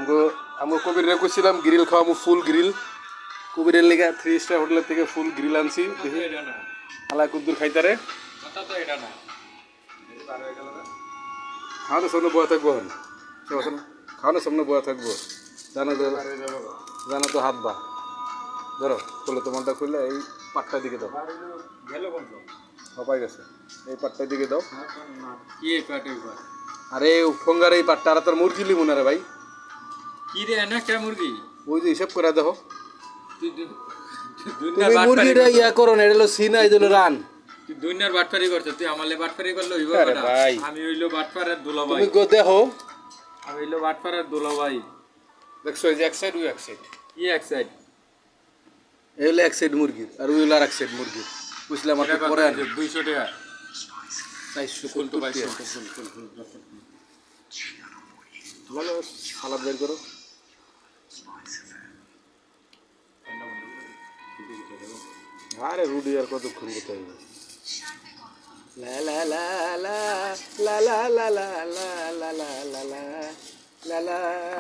আমগো আমগো কবিরে কইছিলাম গ্রিল খাওয়ামু ফুল গ্রিল কবিরের লেগে 3 স্টার হোটেলের থেকে ফুল গ্রিল আনছি দেখি আলা কুদ্দুর খাইতারে কথা তো এটা না খাওয়ানোর সামনে বয়া থাকবো খাওয়ানোর সামনে বয়া থাকবো জানো তো হাত বা ধরো খুলে তোমারটা খুললে এই পাটটার দিকে দাও গেল কোন সবাই গেছে এই পাটটার দিকে দাও কি এই পাট এই পাট আরে ঠোঙ্গার এই পাটটা আর তোর মুরগি লিমু না রে ভাই কি রে না কে মুরগি ওই যে হিসাব করে দেখো তুই তুমি মুরগিটা ইয়া করো না এটা হলো সিনা এই হলো রান তুই দুনিয়ার বাটফারি করছ তুই আমালে বাটফারি করলে হইব আরে না ভাই আমি হইলো বাটফারের দুলাভাই তুমি গো দেখো আমি হইলো বাটফারের দুলাভাই দেখছো এই যে এক সাইড ওই এক সাইড কি এক সাইড এই হলো এক সাইড মুরগির আর ওই হলো আর এক সাইড মুরগির বুঝলাম আপনি পরে আন 200 টাকা 470 তো 22 ভালো সালাদ বের করো আরে রুডি আর কতক্ষণ করতে হবে লা লা লা লা লা লা লা লা লা লা লা লা লা লা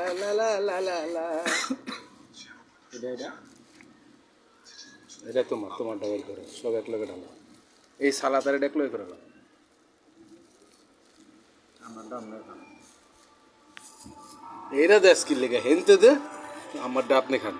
লা লা লা লা লা এটা তোমারটা বের করো সব এক লগে ঢালো এই সালাদারে ডেকলো করে নাও এইটা দেশ কি লেগে হেনতে দে আমারটা আপনি খান